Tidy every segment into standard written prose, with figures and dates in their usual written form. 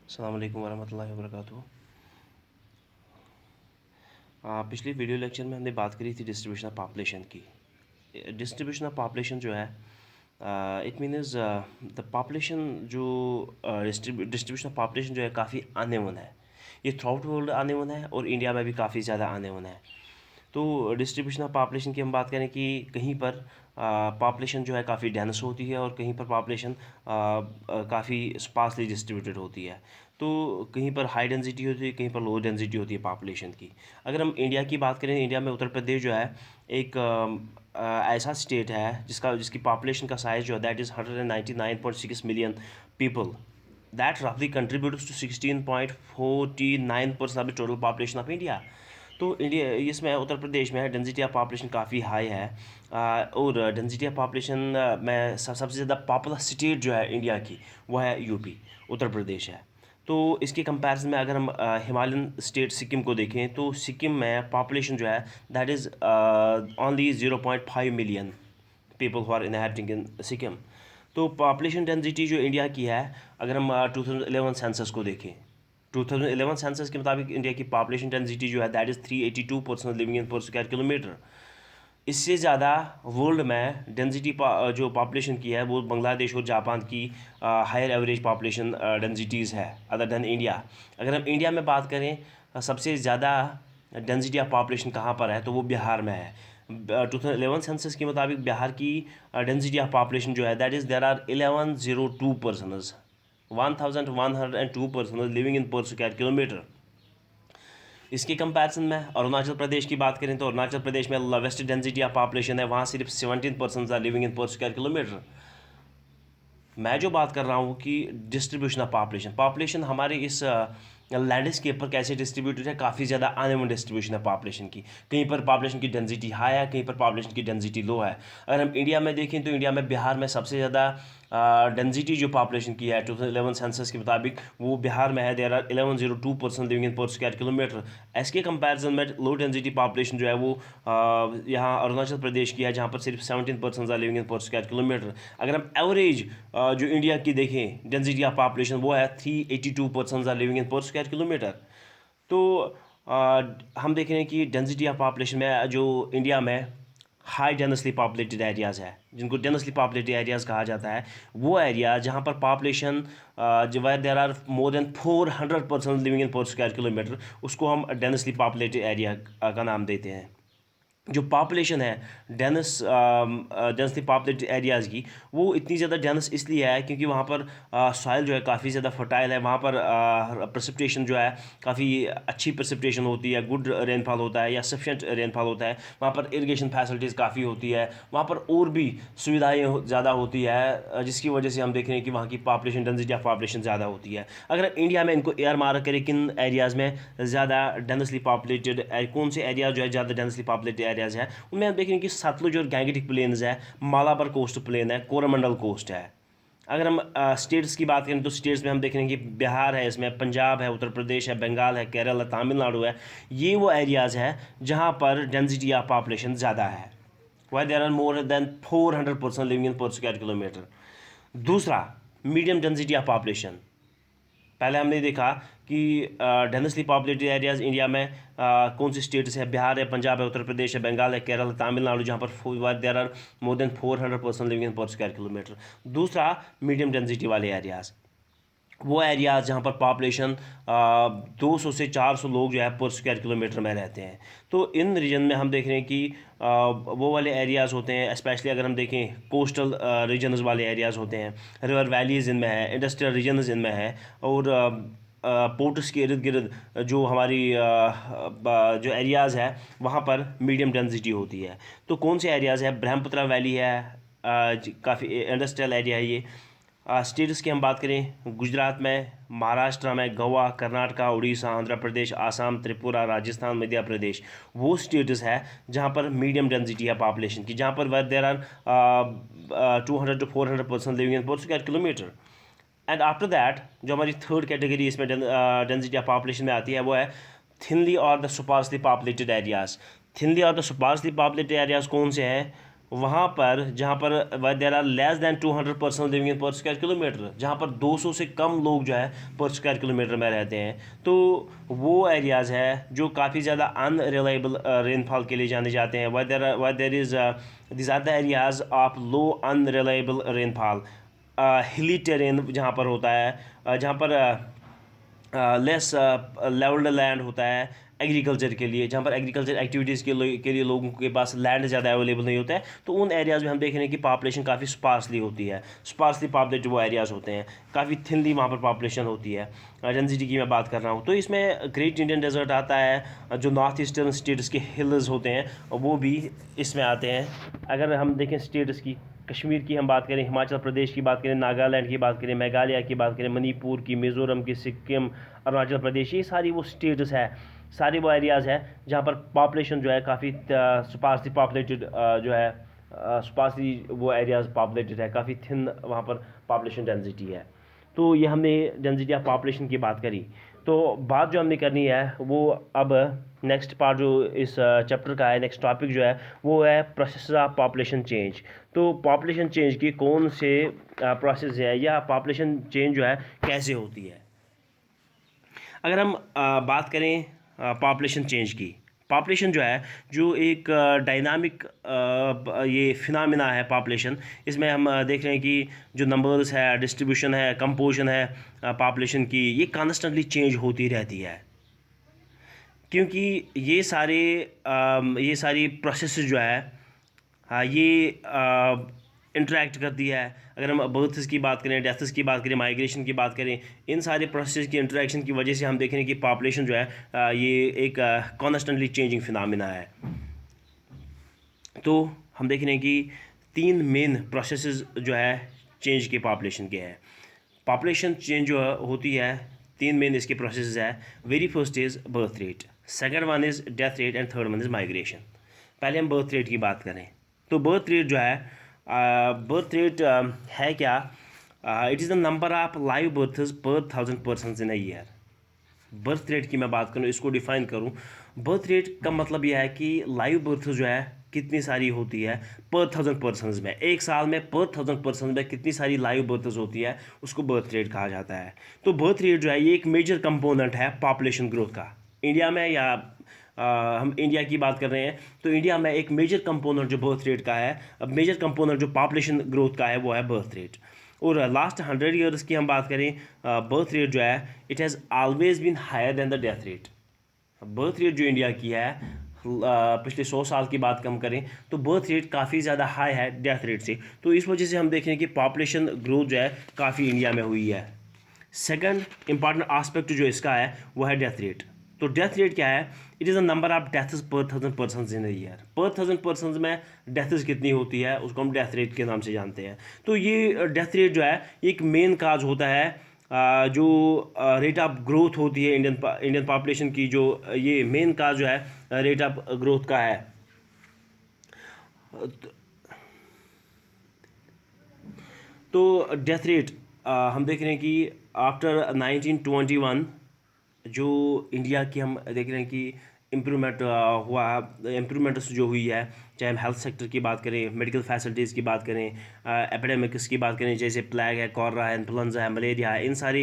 अस्सलाम वालेकुम वरहमतुल्लाहि वबरकातुहू। पिछली वीडियो लेक्चर में हमने बात करी थी डिस्ट्रीब्यूशन ऑफ पॉपुलेशन की। डिस्ट्रीब्यूशन ऑफ पॉपुलेशन जो है इट मीन्स द पॉपुलेशन जो डिस्ट्रीब्यूशन ऑफ पॉपुलेशन जो है काफ़ी अनइवन है। ये थ्रू आउट वर्ल्ड अनइवन है और इंडिया में भी काफ़ी ज़्यादा अनइवन है। तो डिस्ट्रीब्यूशन ऑफ पॉपुलेशन की हम बात करें कि कहीं पर पॉपुलेशन जो है काफ़ी डेंस होती है और कहीं पर पॉपुलेशन काफ़ी स्पार्सली डिस्ट्रीब्यूटेड होती है। तो कहीं पर हाई डेंसिटी होती है, कहीं पर लो डेंसिटी होती है पॉपुलेशन की। अगर हम इंडिया की बात करें, इंडिया में उत्तर प्रदेश जो है एक ऐसा स्टेट है जिसकी पॉपुलेशन का साइज़ जो है that is 199.6 million people. That रफली contributes to 16.49% of the total population of India. तो इंडिया इसमें उत्तर प्रदेश में डेंसिटी ऑफ पॉपुलेशन काफ़ी हाई है। और डेंसिटी ऑफ पॉपुलेशन में सबसे ज़्यादा पॉपुलर स्टेट जो है इंडिया की वो है यूपी, उत्तर प्रदेश है। तो इसके कंपैरिजन में अगर हम हिमालयन स्टेट सिक्किम को देखें तो सिक्किम में पॉपुलेशन जो है that is only 0.5 million people who are inhabiting in Sikkim. तो पॉपुलेशन डेंसिटी जो इंडिया की है, अगर हम 2011 सेंसस को देखें, 2011 सेंसस के मुताबिक इंडिया की पॉपुलेशन डेंसिटी जो है that is 382 person living in per square kilometre. इससे ज़्यादा वर्ल्ड में डेंसिटी जो पॉपुलेशन की है वो बांग्लादेश और जापान की हायर एवरेज पॉपुलेशन डेंसिटीज़ है अदर दैन इंडिया। अगर हम इंडिया में बात करें सबसे ज़्यादा डेंसिटी ऑफ पॉपुलेशन कहाँ पर है तो वो बिहार में है। 2011 सेंसस के मुताबिक बिहार की डेंसिटी ऑफ पॉपुलेशन जो है that is there are 1102 persons 1102 person living in per square kilometre. इसके कंपैरिजन में अरुणाचल प्रदेश की बात करें तो अरुणाचल प्रदेश में लोवेस्ट डेंसिटी ऑफ पॉपुलेशन है, वहाँ सिर्फ 17 person are living in per square kilometre. मैं जो बात कर रहा हूँ कि डिस्ट्रीब्यूशन ऑफ पॉपुलेशन हमारे इस लैंडस्केप पर कैसे डिस्ट्रीब्यूटेड है, काफ़ी ज़्यादा अनइवन डिस्ट्रीब्यूशन है पॉपुलेशन की। कहीं पर पॉपुलेशन की डेंसिटी हाई है, कहीं पर पॉपुलेशन की डेंसिटी लो है। अगर हम इंडिया में देखें तो इंडिया में बिहार में सबसे ज़्यादा डेंसिटी जो पॉपुलेशन की है 2011 सेंसस के मुताबिक वो बिहार में है, there are 1102 person living in per square kilometre. इसके कंपैरिजन में लो डेंसिटी पॉपुलेशन जो है वो यहाँ अरुणाचल प्रदेश की है, जहाँ पर सिर्फ 17 person are living in per square kilometre. अगर हम एवरेज जो इंडिया की देखें डेंसिटी ऑफ पॉपुलेशन वो है 382 person are living in per square kilometre. तो हम देख रहे हैं कि डेंसिटी ऑफ पॉपुलेशन में जो इंडिया में हाई डेंसली पॉपुलेटेड एरियाज़ है, जिनको डेंसली पॉपुलेटेड एरियाज़ कहा जाता है, वो एरिया जहाँ पर पॉपुलेशन जो है there are more than 400 person living in per square kilometre, उसको हम डेंसली पॉपुलेटेड एरिया का नाम देते हैं। जो पॉपुलेशन है डेंसली पॉपुलेटेड एरियाज़ की, वो इतनी ज़्यादा डेंस इसलिए है क्योंकि वहाँ पर सॉइल जो है काफ़ी ज़्यादा फर्टाइल है। वहाँ पर प्रेसिपिटेशन जो है काफ़ी अच्छी प्रेसिपिटेशन होती है, गुड रेनफॉल होता है या सफिशेंट रेनफॉल होता है। वहाँ पर इरिगेशन फैसिलिटीज़ काफ़ी होती है, वहाँ पर और भी सुविधाएँ ज़्यादा होती है, जिसकी वजह से हम देख रहे हैं कि वहाँ की पॉपुलेशन डेंसिटी ऑफ पॉपुलेशन ज़्यादा होती है। अगर इंडिया में इनको एयर मार्क करें किन एरियाज़ में ज़्यादा डेंसली पॉपुलेटेड, कौन से एरिया जो है ज़्यादा डेंसली पॉपुलेटेड एरियाज़ हैं, उनमें हम देखेंगे कि सतलुज और गैंगेटिक प्लेन्स है, मालाबार कोस्ट प्लेन है, कोरोमंडल कोस्ट है। अगर हम स्टेट्स की बात करें तो स्टेट्स में हम देखेंगे कि बिहार है, इसमें पंजाब है, उत्तर प्रदेश है, बंगाल है, केरल है, तमिलनाडु है। ये वो एरियाज़ है जहाँ पर डेंसिटी ऑफ पॉपुलेशन ज़्यादा है, why there are more than 400 person living in per square kilometre. दूसरा, मीडियम डेंसिटी ऑफ पॉपुलेशन। पहले हमने देखा कि डेंसली पॉपुलेटेड एरियाज़ इंडिया में कौन सी स्टेट्स है, बिहार है, पंजाब है, उत्तर प्रदेश है, बंगाल है, केरल है, तमिलनाडु, जहाँ पर there are more than 400 person living in per square kilometre. दूसरा, मीडियम डेंसिटी वाले एरियाज़, वो एरियाज़ जहाँ पर पॉपुलेशन 200 से 400 लोग जो है पर स्क्वायर किलोमीटर में रहते हैं। तो इन रीजन में हम देख रहे हैं कि वो वाले एरियाज़ होते हैं, स्पेशली अगर हम देखें कोस्टल रीजन्स वाले एरियाज़ होते हैं, रिवर वैलीज़ इनमें है, इंडस्ट्रियल रीजन्स इनमें है, और पोर्ट्स के इर्द गिर्द जो हमारी जो एरियाज़ है वहाँ पर मीडियम डेंसिटी होती है। तो कौन से एरियाज़ है, ब्रह्मपुत्रा वैली है, काफ़ी इंडस्ट्रियल एरिया है ये। स्टेट्स की हम बात करें, गुजरात में, महाराष्ट्र में, गोवा, कर्नाटका, उड़ीसा, आंध्र प्रदेश, आसाम, त्रिपुरा, राजस्थान, मध्य प्रदेश, वो स्टेट्स है जहाँ पर मीडियम डेंसिटी है पॉपुलेशन की, जहाँ पर there are 200 to 400 person living in per square kilometre. And after that जो हमारी थर्ड कैटेगरी इसमें डेंसिटी ऑफ पॉपुलेशन में आती है वो है थिनली और the sparsely populated areas. Thinly और द स्पार्सली पॉपुलेटेड एरियाज़ कौन से हैं, वहाँ पर जहाँ पर there are less than 200 person living in per square kilometre, जहाँ पर 200 से कम लोग जो है पर स्क्वायर किलोमीटर में रहते हैं, तो वो एरियाज़ है जो काफ़ी ज़्यादा अनरिलायबल रेनफॉल के लिए जाने जाते हैं। Why there is this are the areas of low unreliable rainfall, hilly terrain जहाँ पर होता है, जहाँ पर लेस लेवल्ड लैंड होता है एग्रीकल्चर के लिए, जहाँ पर एग्रीकल्चर एक्टिविटीज़ के लिए लोगों के पास लैंड ज़्यादा अवेलेबल नहीं होता है, तो उन एरियाज़ में हम देख रहे हैं कि पॉपुलेशन काफ़ी स्पार्सली होती है। स्पार्सली पॉपुलेटेड वो एरियाज़ होते हैं, काफ़ी थिनली वहाँ पर पॉपुलेशन होती है। डेंसिटी की मैं बात कर रहा हूँ, तो इसमें ग्रेट इंडियन डेजर्ट आता है, जो नॉर्थ ईस्टर्न स्टेट्स के हिल्स होते हैं वो भी इसमें आते हैं। अगर हम देखें स्टेट्स की, कश्मीर की हम बात करें, हिमाचल प्रदेश की बात करें, नागालैंड की बात करें, मेघालय की बात करें, मणिपुर की, मिज़ोरम की, सिक्किम, अरुणाचल प्रदेश, ये सारी वो स्टेट्स है, सारी वो एरियाज़ है जहाँ पर पॉपुलेशन जो है काफ़ी स्पार्सली पॉपुलेटेड जो है स्पार्सली वो एरियाज़ पॉपुलेटेड है, काफ़ी थिन वहाँ पर पॉपुलेशन डेंसिटी है। तो ये हमने डेंसिटी ऑफ पॉपुलेशन की बात करी। तो बात जो हमने करनी है वो अब नेक्स्ट पार्ट जो इस चैप्टर का है, नेक्स्ट टॉपिक जो है वो है प्रोसेस ऑफ पॉपुलेशन चेंज। तो पॉपुलेशन चेंज की कौन से प्रोसेस है या पॉपुलेशन चेंज जो है कैसे होती है। अगर हम बात करें पॉपुलेशन चेंज की, पॉपुलेशन जो है जो एक डायनामिक ये फिनोमेना है पॉपुलेशन। इसमें हम देख रहे हैं कि जो नंबर्स है, डिस्ट्रीब्यूशन है, कंपोजिशन है पॉपुलेशन की, ये कॉन्स्टेंटली चेंज होती रहती है, क्योंकि ये सारी प्रोसेस जो है ये इंटरेक्ट करती है। अगर हम बर्थ्स की बात करें, डेथ्स की बात करें, माइग्रेशन की बात करें, इन सारे प्रोसेस की इंटरेक्शन की वजह से हम देख रहे हैं कि पॉपुलेशन जो है ये एक कॉन्स्टेंटली चेंजिंग फिनोमेना है। तो हम देख रहे हैं कि 3 मेन प्रोसेसेस जो है चेंज के पॉपुलेशन के हैं। पॉपुलेशन चेंज जो होती है, 3 मेन इसके प्रोसेस है। Very first is birth rate, second one is death rate and third one is migration. पहले हम बर्थ रेट की बात करें तो बर्थ रेट जो है, बर्थ रेट है क्या, it is the number of live births per 1000 persons in a year. Birth rate की मैं बात करूँ, इसको डिफाइन करूँ, बर्थ रेट का मतलब यह है कि लाइव बर्थ जो है कितनी सारी होती है पर 1000 पर्सनस में, एक साल में पर 1000 पर्सन में कितनी सारी लाइव बर्थ्स होती है, उसको बर्थ रेट कहा जाता है। तो बर्थ रेट जो है ये एक मेजर कंपोनेंट है पॉपुलेशन ग्रोथ का। इंडिया में या हम इंडिया की बात कर रहे हैं तो इंडिया में एक मेजर कंपोनेंट जो बर्थ रेट का है, मेजर कंपोनेंट जो पॉपुलेशन ग्रोथ का है वो है बर्थ रेट। और लास्ट 100 ईयर्स की हम बात करें, बर्थ रेट जो है it has always been higher than the death rate. Birth rate जो इंडिया की है पिछले 100 साल की बात कम करें तो बर्थ रेट काफ़ी ज़्यादा हाई है डेथ रेट से। तो इस वजह से हम देख रहे हैं कि पॉपुलेशन ग्रोथ जो है काफ़ी इंडिया में हुई है। सेकंड इंपॉर्टेंट आस्पेक्ट जो इसका है वो है डेथ रेट। तो डेथ रेट क्या है, it is the number of deaths पर 1000 पर्सनस इन अ ईयर। पर 1000 पर्सनस में डेथ्स कितनी होती है उसको हम डेथ रेट के नाम से जानते हैं। तो ये डेथ रेट जो है एक मेन काज होता है जो रेट ऑफ ग्रोथ होती है इंडियन पॉपुलेशन की, जो ये मेन काज जो है रेट ऑफ ग्रोथ का है। तो डेथ रेट हम देख रहे हैं कि आफ्टर 1921 जो इंडिया की हम देख रहे हैं कि इम्प्रूवमेंट हुआ, इम्प्रूवमेंट्स जो हुई है, चाहे हम हेल्थ सेक्टर की बात करें, मेडिकल फैसिलिटीज़ की बात करें, एपिडेमिक्स की बात करें, जैसे प्लेग है, कॉलरा है, इन्फ्लुएंजा है, मलेरिया है, इन सारी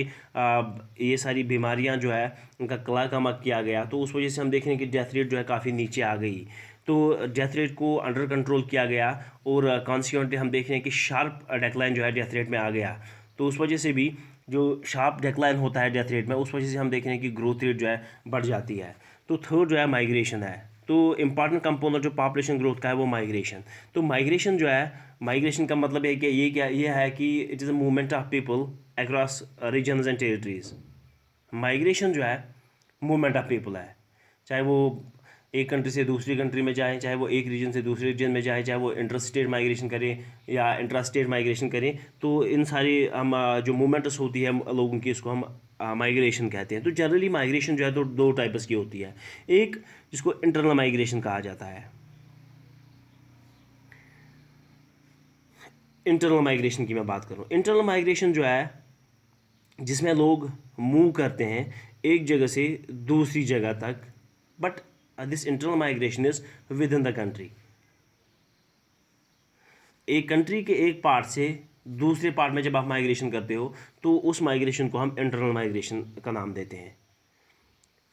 ये सारी बीमारियां जो है उनका कला कमा किया गया। तो उस वजह से हम देख रहे हैं कि डेथ रेट जो है काफ़ी नीचे आ गई। तो डेथ रेट को अंडर कंट्रोल किया गया और कॉन्सिक्वेंटली हम देख रहे हैं कि शार्प डेक्लाइन जो है डेथ रेट में आ गया। तो उस वजह से भी जो शार्प डेक्लाइन होता है डेथ रेट में, उस वजह से हम देख रहे हैं कि ग्रोथ रेट जो है बढ़ जाती है। तो थर्ड जो है माइग्रेशन है। तो इंपॉर्टेंट कंपोनेंट जो पॉपुलेशन ग्रोथ का है वो माइग्रेशन। तो माइग्रेशन जो है, माइग्रेशन का मतलब है कि ये है कि it is a movement of people across regions and territories. Migration जो है मूवमेंट ऑफ पीपल है, चाहे वो एक कंट्री से दूसरी कंट्री में जाएं, चाहे वो एक रीजन से दूसरे रीजन में जाएं, चाहे वो इंटर स्टेट माइग्रेशन करें या इंट्रा स्टेट माइग्रेशन करें। तो इन सारी हम जो मूवमेंट्स होती है लोगों की, इसको हम माइग्रेशन कहते हैं। तो जनरली माइग्रेशन जो है तो 2 टाइप्स की होती है। एक जिसको इंटरनल माइग्रेशन कहा जाता है। इंटरनल माइग्रेशन की मैं बात करूँ, इंटरनल माइग्रेशन जो है जिसमें लोग मूव करते हैं एक जगह से दूसरी जगह तक, but this internal migration is with in the country. एक कंट्री के एक पार्ट से दूसरे पार्ट में जब आप माइग्रेशन करते हो तो उस माइग्रेशन को हम इंटरनल माइग्रेशन का नाम देते हैं।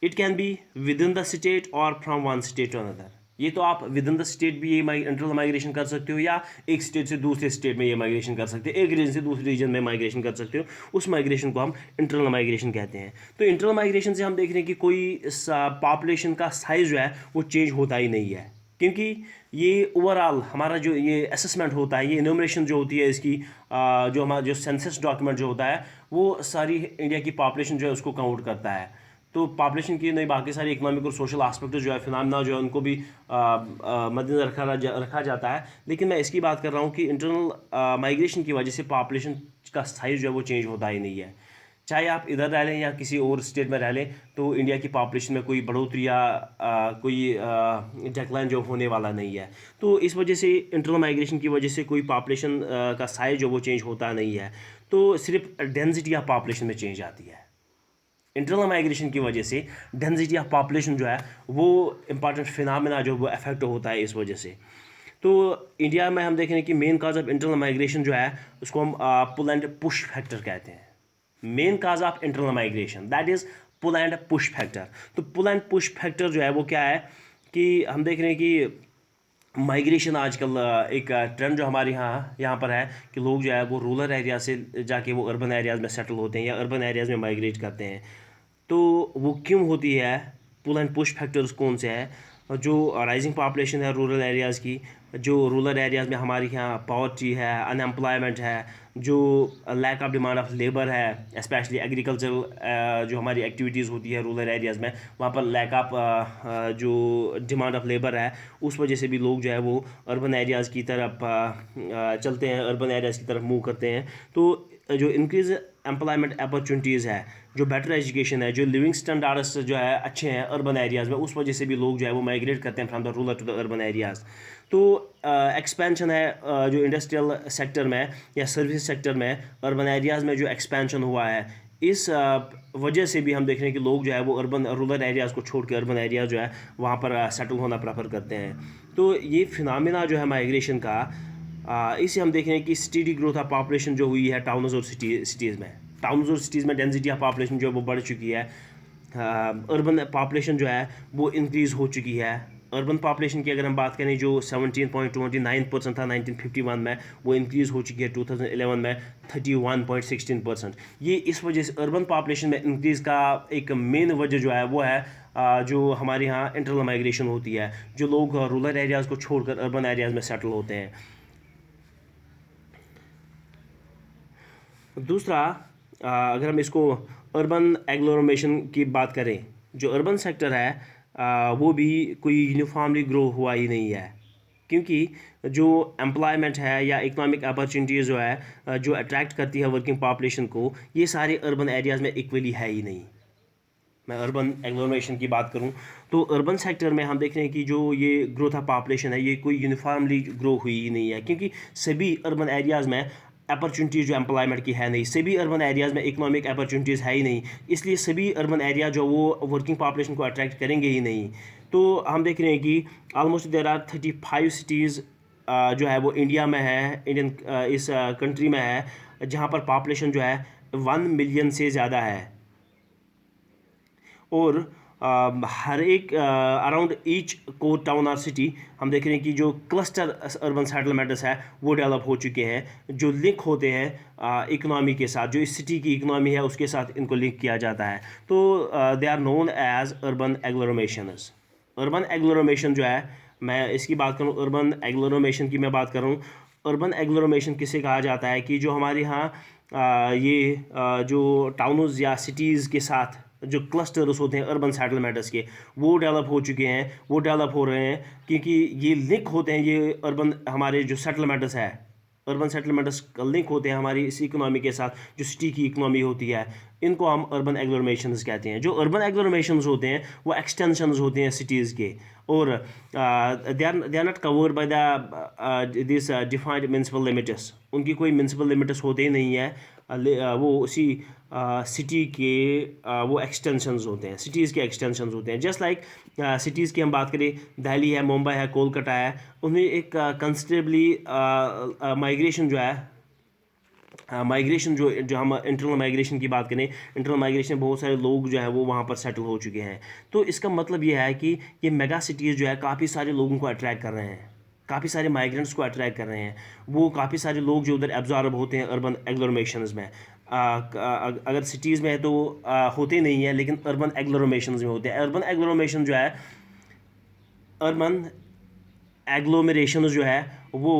It can be within the state और from one state to another. ये तो आप विद इन द स्टेट भी ये इंटरनल माइग्रेशन कर सकते हो, या एक स्टेट से दूसरे स्टेट में ये माइग्रेशन कर सकते हो, एक रीजन से दूसरे रीजन में माइग्रेशन कर सकते हो। उस माइग्रेशन को हम इंटरनल माइग्रेशन कहते हैं। तो इंटरनल माइग्रेशन से हम देख रहे हैं कि कोई पॉपुलेशन का साइज जो है वो चेंज होता ही नहीं है, क्योंकि ये ओवरऑल हमारा जो ये असेसमेंट होता है, ये इनोमरेशन जो होती है इसकी, जो हमारा जो सेंसस डॉक्यूमेंट जो होता है वो सारी इंडिया की पॉपुलेशन जो है उसको काउंट करता है। तो पॉपुलेशन की नहीं, बाकी सारी इकोनॉमिक और सोशल आस्पेक्ट जो है, फिनोमेना जो है, उनको भी मद्देनजर रखा जाता है। लेकिन मैं इसकी बात कर रहा हूँ कि इंटरनल माइग्रेशन की वजह से पॉपुलेशन का साइज जो है वो चेंज होता ही नहीं है। चाहे आप इधर रह लें या किसी और स्टेट में रह लें, तो इंडिया की पॉपुलेशन में कोई बढ़ोतरी या कोई डिक्लाइन जो होने वाला नहीं है। तो इस वजह से इंटरनल माइग्रेशन की वजह से कोई पॉपुलेशन का साइज जो वो चेंज होता नहीं है, तो सिर्फ डेंसिटी ऑफ पॉपुलेशन में चेंज आती है। इंटरनल माइग्रेशन की वजह से डेंसिटी ऑफ पॉपुलेशन जो है वो इंपॉर्टेंट फिनोमेना जो वो अफेक्ट होता है इस वजह से। तो इंडिया में हम देख रहे हैं कि main cause of internal migration जो है उसको हम पुल एंड पुश फैक्टर कहते हैं। Main cause of internal migration that is pull and push factor. तो पुल एंड पुश फैक्टर जो है वो क्या है कि हम देख रहे हैं कि माइग्रेशन आजकल एक ट्रेंड जो हमारे यहाँ पर है कि लोग जो है वो रूरल एरिया से जाके वो अर्बन एरियाज़ में सेटल होते हैं या अर्बन एरियाज़ में माइग्रेट करते हैं। तो वो क्यों होती है? पुल एंड पुश फैक्टर्स कौन से हैं? जो राइजिंग पॉपुलेशन है रूरल एरियाज़ की, जो रूरल एरियाज़ में हमारे यहाँ पॉवर्टी है, अनएम्प्लॉयमेंट है, जो lack of demand of labour है, स्पेशली एग्रीकल्चरल जो हमारी एक्टिविटीज़ होती है रूरल एरियाज़ में, वहाँ पर लैक ऑफ जो डिमांड ऑफ लेबर है, उस वजह से भी लोग जो है वो अर्बन एरियाज़ की तरफ चलते हैं, अर्बन एरियाज़ की तरफ मूव करते हैं। तो जो इंक्रीज़ एम्प्लॉयमेंट अपॉर्चुनिटीज़ है, जो बेटर एजुकेशन है, जो लिविंग स्टैंडर्ड्स जो है अच्छे हैं अर्बन एरियाज़ में, उस वजह से भी लोग जो है वो माइग्रेट करते हैं from the rural to the urban areas. तो एक्सपेंशन है जो इंडस्ट्रियल सेक्टर में या सर्विस सेक्टर में अर्बन एरियाज़ में जो एक्सपेंशन हुआ है, इस वजह से भी हम देख रहे हैं कि लोग जो है वो अर्बन रूरल एरियाज़ को छोड़ के अर्बन एरिया जो है वहाँ पर सेटल होना प्रेफर करते हैं। तो ये फिनोमेना जो है माइग्रेशन का, इसे हम देख रहे हैं कि स्टेडी ग्रोथ ऑफ पॉपुलेशन जो हुई है टाउन्स और सिटीज़ में। टाउन्स और सिटीज़ में डेंसिटी ऑफ पॉपुलेशन जो है वो बढ़ चुकी है। अर्बन पॉपुलेशन जो है वो इंक्रीज़ हो चुकी है। अर्बन पॉपुलेशन की अगर हम बात करें, जो 17.29% था 1951 में, वो इंक्रीज़ हो चुकी है 2011 में 31.16%। ये इस वजह से अर्बन पॉपुलेशन में इंक्रीज़ का एक मेन वजह जो है वो है जो हमारे यहाँ इंटरनल माइग्रेशन होती है, जो लोग रूरल एरियाज़ को छोड़कर अर्बन एरियाज़ में सेटल होते हैं। दूसरा, अगर हम इसको अर्बन एग्लोमेरेशन की बात करें, जो अर्बन सेक्टर है वो भी कोई यूनिफॉर्मली ग्रो हुआ ही नहीं है, क्योंकि जो एम्प्लॉयमेंट है या इकोनॉमिक अपॉर्चुनिटीज़ जो है जो अट्रैक्ट करती है वर्किंग पॉपुलेशन को, ये सारे अर्बन एरियाज़ में इक्वली है ही नहीं। मैं अर्बन एग्लोमेरेशन की बात करूं तो अर्बन सेक्टर में हम देख रहे हैं कि जो ये ग्रोथ ऑफ पॉपुलेशन है ये कोई यूनिफॉर्मली ग्रो हुई ही नहीं है, क्योंकि सभी अर्बन एरियाज़ में अपॉर्चुनिटीज़ जो एम्प्लॉयमेंट की है नहीं, सभी अर्बन एरियाज़ में इकोनॉमिक अपॉर्चुनिटीज़ है ही नहीं, इसलिए सभी अर्बन एरिया जो वो वर्किंग पॉपुलेशन को अट्रैक्ट करेंगे ही नहीं। तो हम देख रहे हैं कि ऑलमोस्ट देयर आर 35 सिटीज़ जो है वो इंडिया में है, इंडियन इस कंट्री में है, जहाँ पर पॉपुलेशन जो है 1 मिलियन से ज़्यादा है। और हर एक अराउंड ईच कोर टाउन और सिटी हम देख रहे हैं कि जो क्लस्टर अर्बन सेटलमेंट्स है वो डेवलप हो चुके हैं, जो लिंक होते हैं इकनॉमी के साथ, जो इस सिटी की इकनॉमी है उसके साथ इनको लिंक किया जाता है। तो they are known as urban agglomerations. Urban agglomeration जो है, मैं इसकी बात करूँ, अर्बन एग्लोमेरेशन की मैं बात करूँ, अर्बन एग्लोमेरेशन किसे कहा जाता है कि जो हमारे यहाँ ये जो टाउन्स या सिटीज़ के साथ जो क्लस्टर्स होते हैं अर्बन सेटलमेंट्स के, वो डेवलप हो चुके हैं, वो डेवलप हो रहे हैं, क्योंकि ये लिंक होते हैं, ये अर्बन हमारे जो सेटलमेंट्स है, अर्बन सेटलमेंट्स लिंक होते हैं हमारी इस इकोनॉमी के साथ, जो सिटी की इकोनॉमी होती है, इनको हम अर्बन एग्लोमेरेशंस कहते हैं। जो अर्बन एग्लोमेरेशंस होते हैं वो एक्सटेंशंस होते हैं सिटीज़ के, और they are not covered by the this defined municipal limits. उनकी कोई म्यूनसिपल लिमिट्स होते ही नहीं है, वो उसी सिटी के वो एक्सटेंशंस होते हैं, सिटीज़ के एक्सटेंशंस होते हैं। जस्ट लाइक सिटीज़ की हम बात करें, दिल्ली है, मुंबई है, कोलकाता है, उनमें एक कंसिडरेबली माइग्रेशन जो है, माइग्रेशन जो हम इंटरनल माइग्रेशन की बात करें, इंटरनल माइग्रेशन में बहुत सारे लोग जो है वो वहाँ पर सेटल हो चुके हैं। तो इसका मतलब ये है कि ये मेगा सिटीज़ जो है काफ़ी सारे लोगों को अट्रैक्ट कर रहे हैं, काफ़ी सारे माइग्रेंट्स को अट्रैक्ट कर रहे हैं। वो काफ़ी सारे लोग जो उधर एब्जॉर्ब होते हैं अर्बन एग्लोमेशंस में। अगर सिटीज़ में है तो होते नहीं हैं, लेकिन अर्बन एग्लोमेशंस में होते हैं। अर्बन एग्लोमेशन जो है, अर्बन एग्लोमरेशन जो है वो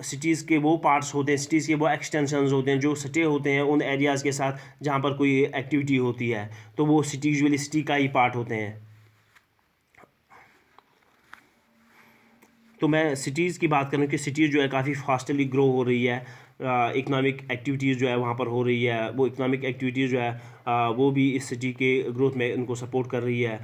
सिटीज़ के वो पार्ट्स होते हैं, सिटीज़ के वो एक्सटेंशंस होते हैं जो सटे होते हैं उन एरियाज़ के साथ जहाँ पर कोई एक्टिविटी होती है, तो वो सिटी यूजुअली सिटी का ही पार्ट होते हैं। तो मैं सिटीज़ की बात करूँ कि सिटीज़ जो है काफ़ी फास्टली ग्रो हो रही है, इकनॉमिक एक्टिविटीज़ जो है वहाँ पर हो रही है, वो इकनॉमिक एक्टिविटीज़ जो है वो भी इस सिटी के ग्रोथ में उनको सपोर्ट कर रही है।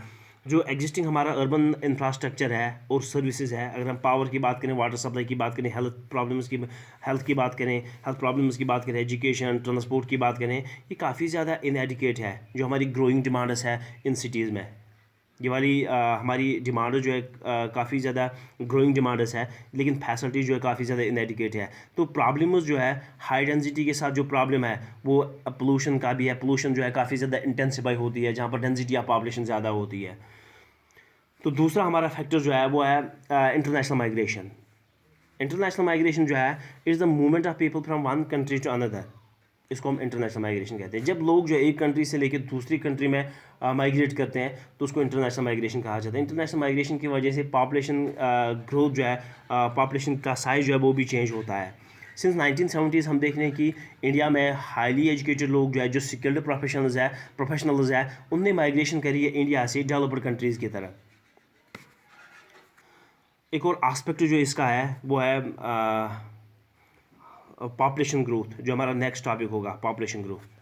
जो एग्जिस्टिंग हमारा अर्बन इंफ्रास्ट्रक्चर है और सर्विसेज है, अगर हम पावर की बात करें, वाटर सप्लाई की बात करें, हेल्थ की बात करें, हेल्थ प्रॉब्लम्स की बात करें, एजुकेशन, ट्रांसपोर्ट की बात करें, ये काफ़ी ज़्यादा इनएडिकेट है जो हमारी ग्रोइंग डिमांड्स है इन सिटीज़ में। ये वाली हमारी डिमांड जो है काफ़ी ज़्यादा ग्रोइंग डिमांड्स है, लेकिन फैसिलिटी जो है काफ़ी ज़्यादा इनएडिकेट है। तो प्रॉब्लम्स जो है हाई डेंसिटी के साथ जो प्रॉब्लम है वो पोलूशन का भी है। पोलूशन जो है काफ़ी ज़्यादा इंटेंसिफाई होती है जहाँ पर डेंसिटी ऑफ पॉपुलेशन ज़्यादा होती है। तो दूसरा हमारा फैक्टर जो है वो है इंटरनेशनल माइग्रेशन। इंटरनेशनल माइग्रेशन जो है is the movement of people from one country to another. इसको हम इंटरनेशनल माइग्रेशन कहते हैं। जब लोग जो है एक कंट्री से लेकर दूसरी कंट्री में माइग्रेट करते हैं तो उसको इंटरनेशनल माइग्रेशन कहा जाता है। इंटरनेशनल माइग्रेशन की वजह से पॉपुलेशन ग्रोथ जो है, पॉपुलेशन का साइज जो है वो भी चेंज होता है। सिंस 1970s हम देख रहे हैं कि इंडिया में हाईली एजुकेटेड लोग जो है, जो स्किल्ड प्रोफेशनल्स है, उनने माइग्रेशन करी है इंडिया से डेवलप्ड कंट्रीज़ की तरफ। एक और आस्पेक्ट जो इसका है वो है पॉपुलेशन ग्रोथ, जो हमारा नेक्स्ट टॉपिक होगा, पॉपुलेशन ग्रोथ।